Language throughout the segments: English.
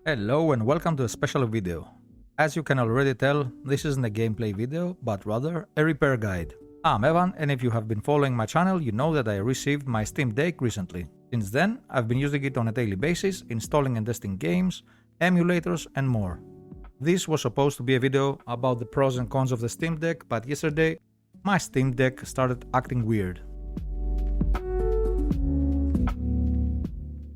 Hello and welcome to a special video. As you can already tell, this isn't a gameplay video, but rather a repair guide. I'm Evan, and if you have been following my channel, you know that I received my Steam Deck recently. Since then, I've been using it on a daily basis, installing and testing games, emulators and more. This was supposed to be a video about the pros and cons of the Steam Deck, but yesterday, my Steam Deck started acting weird.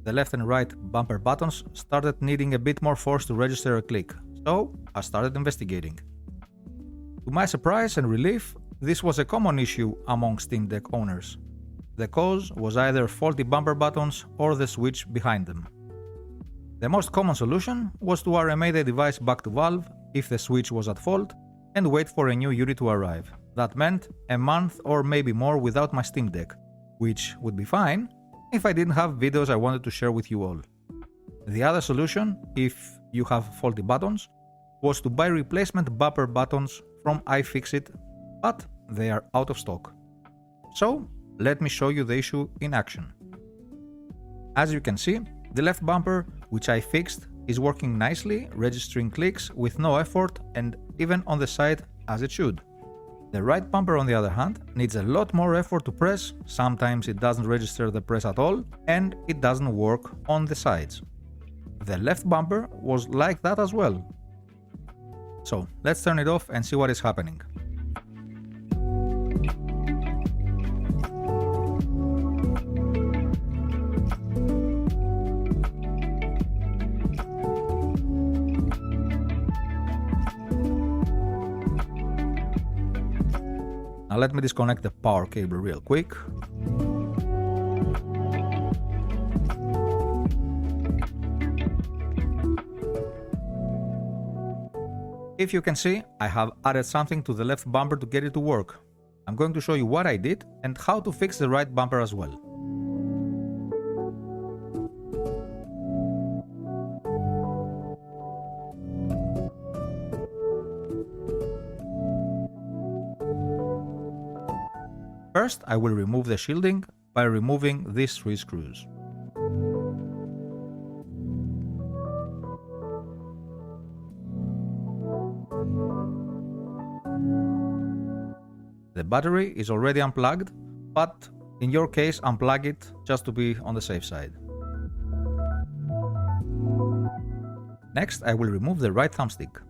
The left and right bumper buttons started needing a bit more force to register a click, so I started investigating. To my surprise and relief, this was a common issue among Steam Deck owners. The cause was either faulty bumper buttons or the switch behind them. The most common solution was to RMA the device back to Valve if the switch was at fault and wait for a new unit to arrive. That meant a month or maybe more without my Steam Deck, which would be fine if I didn't have videos I wanted to share with you all. The other solution, if you have faulty buttons, was to buy replacement bumper buttons from iFixit, but they are out of stock. So, let me show you the issue in action. As you can see, the left bumper, which I fixed, is working nicely, registering clicks with no effort and even on the side as it should. The right bumper, on the other hand, needs a lot more effort to press, sometimes it doesn't register the press at all, and it doesn't work on the sides. The left bumper was like that as well. So, let's turn it off and see what is happening. Now let me disconnect the power cable real quick. If you can see, I have added something to the left bumper to get it to work. I'm going to show you what I did and how to fix the right bumper as well. First, I will remove the shielding by removing these three screws. The battery is already unplugged, but in your case unplug it just to be on the safe side. Next, I will remove the right thumbstick.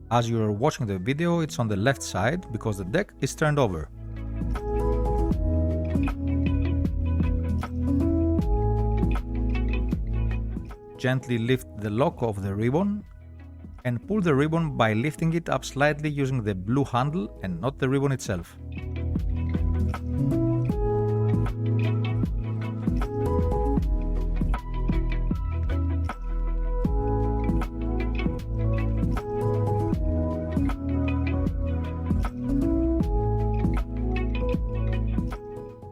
As you are watching the video, it's on the left side because the deck is turned over. Gently lift the lock of the ribbon and pull the ribbon by lifting it up slightly using the blue handle and not the ribbon itself.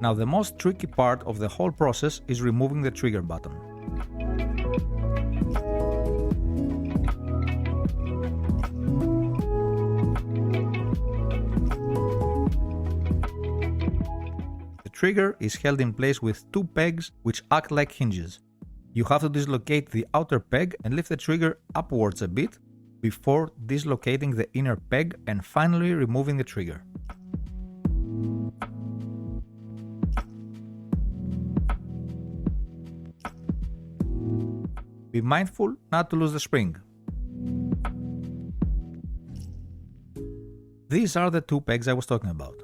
Now the most tricky part of the whole process is removing the trigger button. The trigger is held in place with two pegs which act like hinges. You have to dislocate the outer peg and lift the trigger upwards a bit before dislocating the inner peg and finally removing the trigger. Be mindful not to lose the spring. These are the two pegs I was talking about.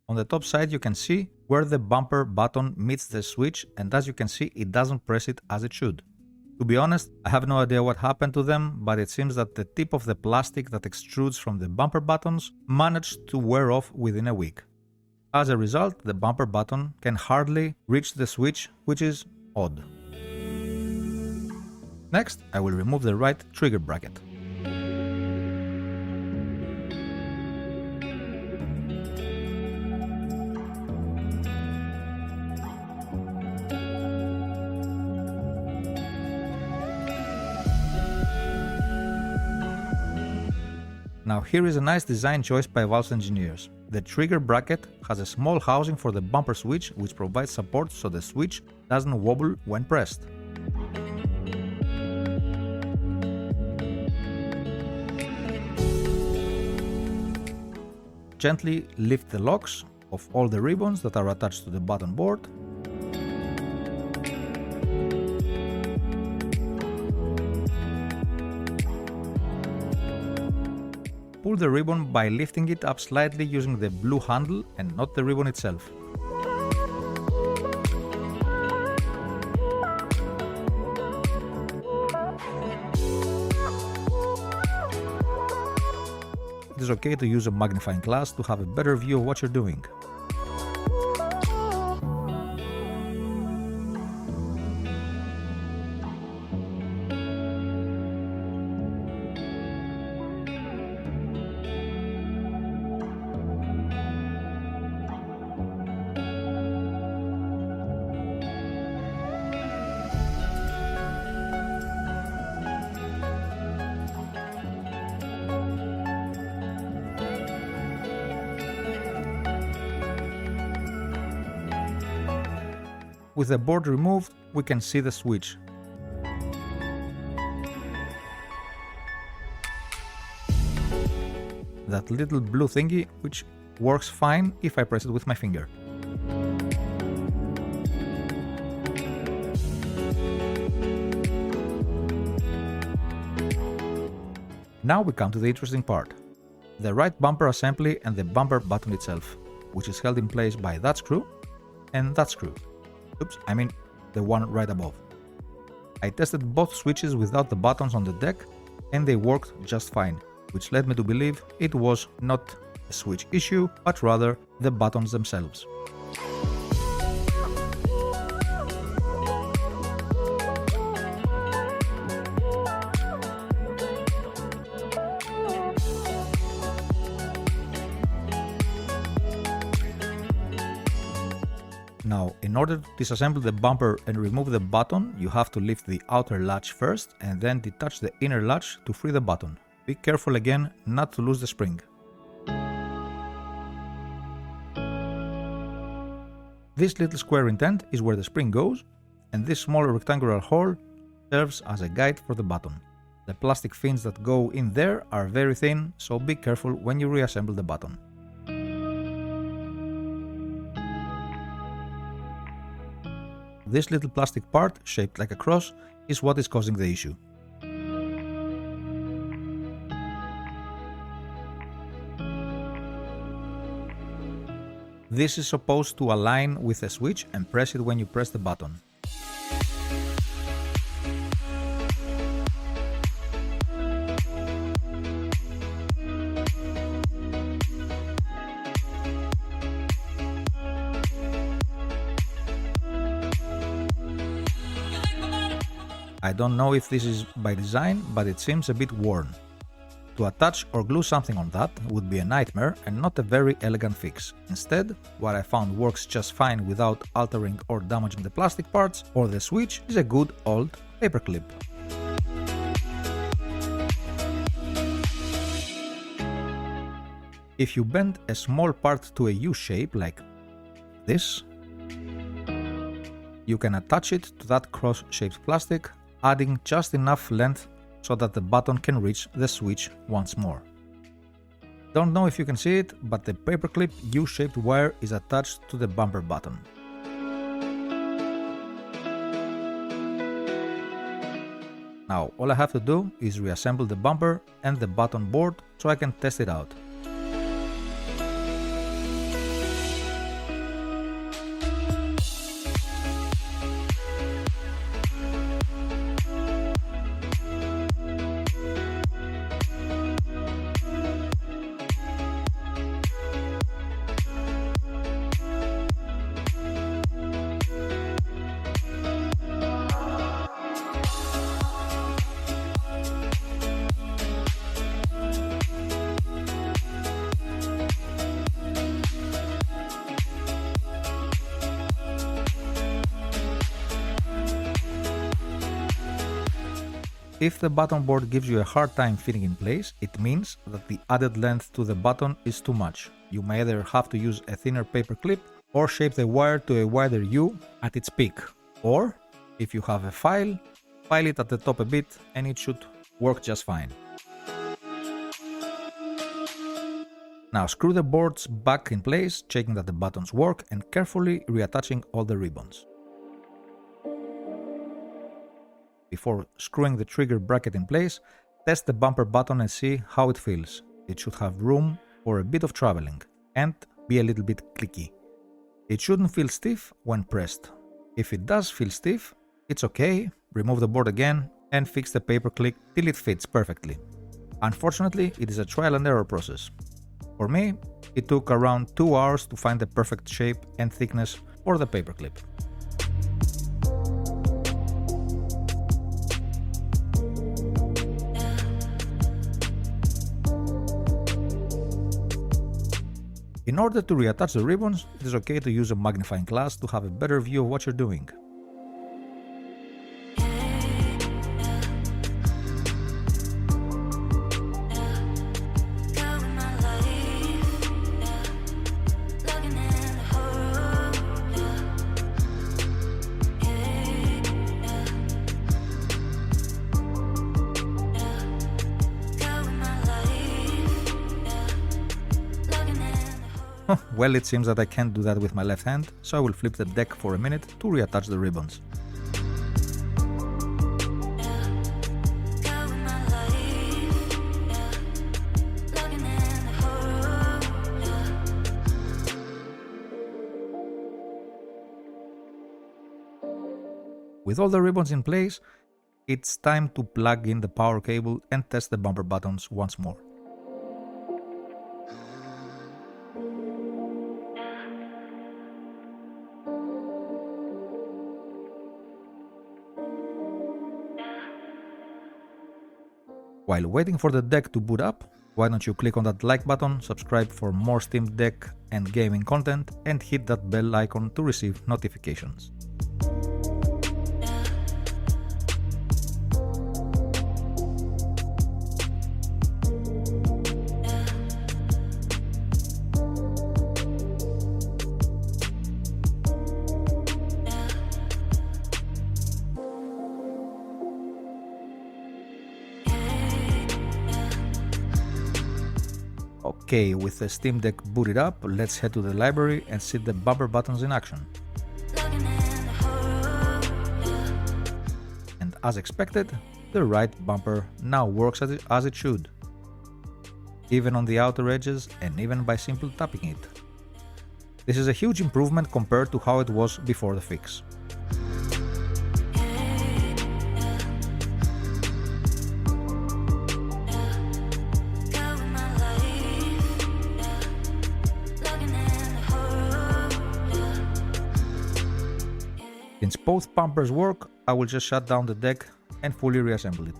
On the top side you can see where the bumper button meets the switch, and as you can see it doesn't press it as it should. To be honest, I have no idea what happened to them, but it seems that the tip of the plastic that extrudes from the bumper buttons managed to wear off within a week. As a result, the bumper button can hardly reach the switch, which is odd. Next, I will remove the right trigger bracket. Now here is a nice design choice by Valve's engineers. The trigger bracket has a small housing for the bumper switch which provides support so the switch doesn't wobble when pressed. gently lift the locks of all the ribbons that are attached to the button board. Pull the ribbon by lifting it up slightly using the blue handle and not the ribbon itself. It is okay to use a magnifying glass to have a better view of what you're doing. With the board removed, we can see the switch. That little blue thingy, which works fine if I press it with my finger. Now we come to the interesting part. The right bumper assembly and the bumper button itself, which is held in place by that screw and that screw. Oops, I mean the one right above. I tested both switches without the buttons on the deck and they worked just fine, which led me to believe it was not a switch issue, but rather the buttons themselves. Now, in order to disassemble the bumper and remove the button, you have to lift the outer latch first and then detach the inner latch to free the button. Be careful again not to lose the spring. This little square indent is where the spring goes, and this small rectangular hole serves as a guide for the button. The plastic fins that go in there are very thin, so be careful when you reassemble the button. This little plastic part, shaped like a cross, is what is causing the issue. This is supposed to align with a switch and press it when you press the button. I don't know if this is by design, but it seems a bit worn. To attach or glue something on that would be a nightmare and not a very elegant fix. Instead, what I found works just fine without altering or damaging the plastic parts or the switch is a good old paperclip. If you bend a small part to a U shape like this, you can attach it to that cross-shaped plastic, adding just enough length so that the button can reach the switch once more. Don't know if you can see it, but the paperclip U-shaped wire is attached to the bumper button. Now all I have to do is reassemble the bumper and the button board so I can test it out. If the button board gives you a hard time fitting in place, it means that the added length to the button is too much. You may either have to use a thinner paper clip or shape the wire to a wider U at its peak. Or, if you have a file it at the top a bit and it should work just fine. Now screw the boards back in place, checking that the buttons work and carefully reattaching all the ribbons. Before screwing the trigger bracket in place, test the bumper button and see how it feels. It should have room for a bit of traveling and be a little bit clicky. It shouldn't feel stiff when pressed. If it does feel stiff, it's okay, remove the board again and fix the paperclip till it fits perfectly. Unfortunately, it is a trial and error process. For me, it took around 2 hours to find the perfect shape and thickness for the paperclip. In order to reattach the ribbons, it is okay to use a magnifying glass to have a better view of what you're doing. Well, it seems that I can't do that with my left hand, so I will flip the deck for a minute to reattach the ribbons. With all the ribbons in place, it's time to plug in the power cable and test the bumper buttons once more. While waiting for the deck to boot up, why don't you click on that like button, subscribe for more Steam Deck and gaming content, and hit that bell icon to receive notifications. Okay, with the Steam Deck booted up, let's head to the library and see the bumper buttons in action. And as expected, the right bumper now works as it should, even on the outer edges and even by simple tapping it. This is a huge improvement compared to how it was before the fix. Since both bumpers work, I will just shut down the deck and fully reassemble it.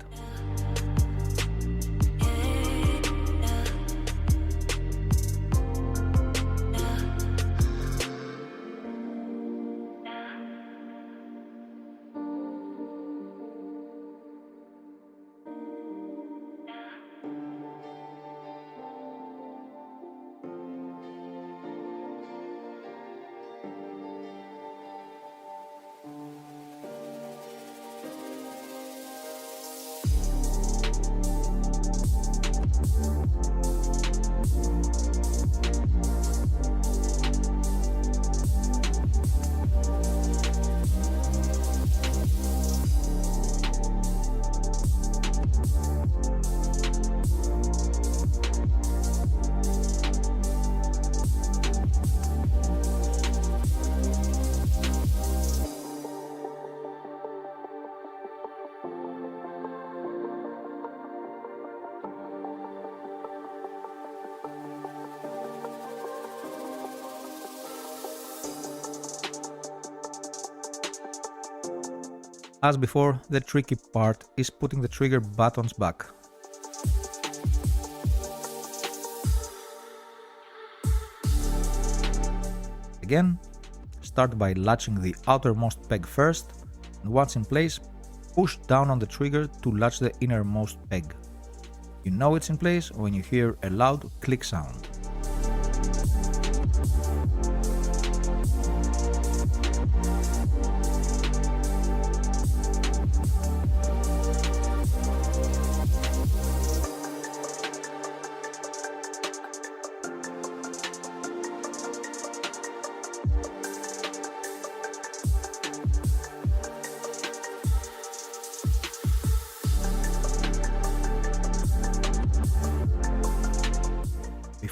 As before, the tricky part is putting the trigger buttons back. Again, start by latching the outermost peg first, and once in place, push down on the trigger to latch the innermost peg. You know it's in place when you hear a loud click sound.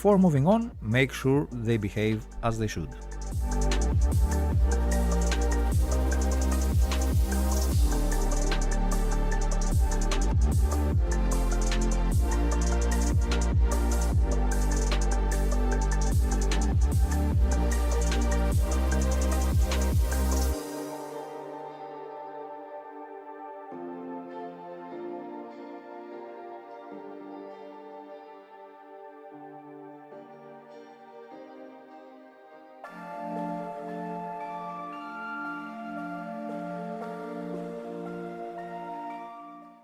Before moving on, make sure they behave as they should.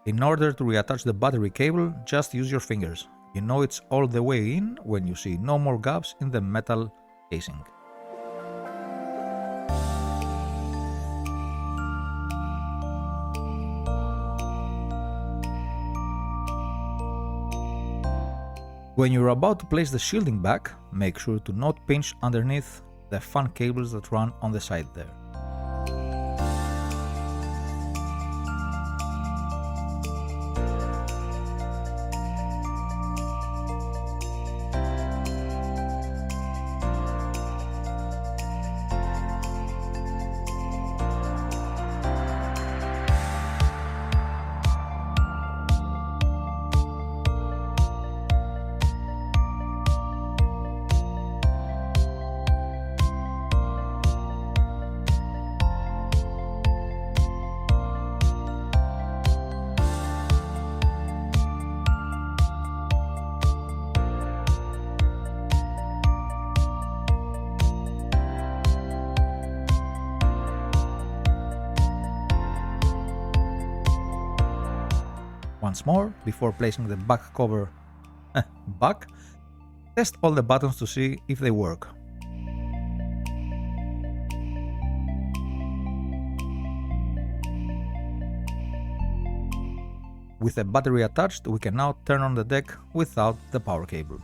In order to reattach the battery cable, just use your fingers. You know it's all the way in when you see no more gaps in the metal casing. When you're about to place the shielding back, make sure to not pinch underneath the fan cables that run on the side there. Once more, before placing the back cover back, test all the buttons to see if they work. With the battery attached, we can now turn on the deck without the power cable.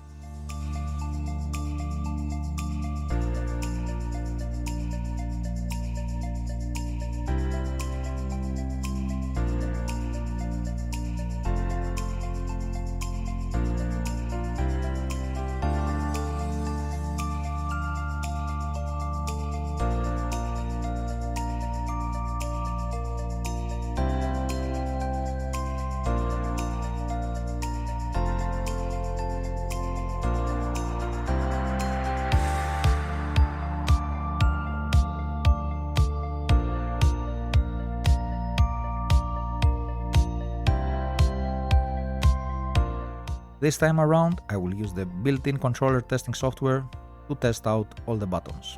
This time around, I will use the built-in controller testing software to test out all the buttons.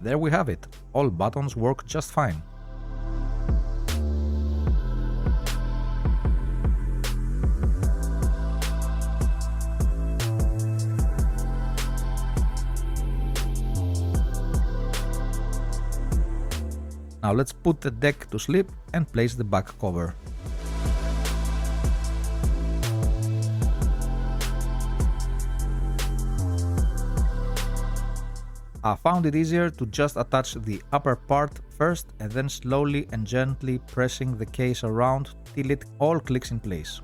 There we have it, all buttons work just fine. Now let's put the deck to sleep and place the back cover. I found it easier to just attach the upper part first and then slowly and gently pressing the case around till it all clicks in place.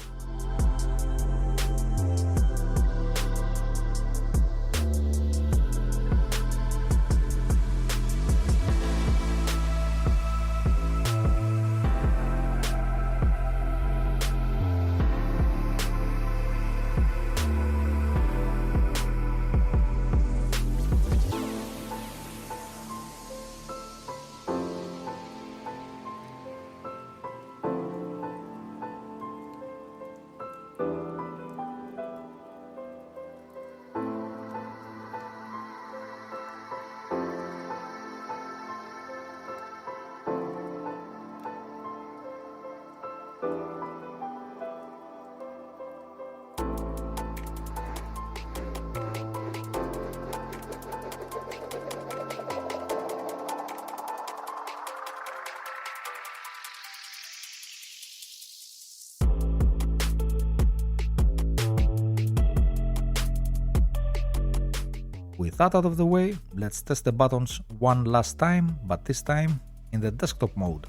With that out of the way, let's test the buttons one last time, but this time in the desktop mode.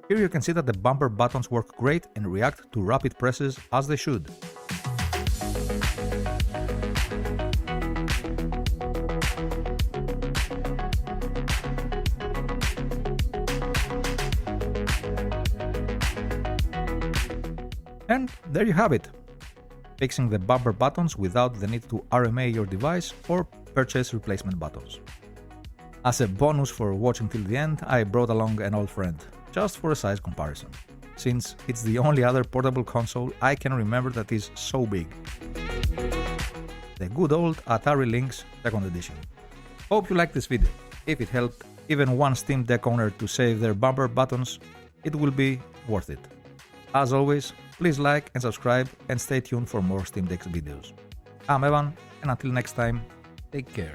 Here you can see that the bumper buttons work great and react to rapid presses as they should. And there you have it! Fixing the bumper buttons without the need to RMA your device or purchase replacement buttons. As a bonus for watching till the end, I brought along an old friend, just for a size comparison, since it's the only other portable console I can remember that is so big. The good old Atari Lynx 2nd edition. Hope you liked this video. If it helped even one Steam Deck owner to save their bumper buttons, it will be worth it. As always, please like and subscribe and stay tuned for more Steam Deck videos. I'm Evan, and until next time, take care.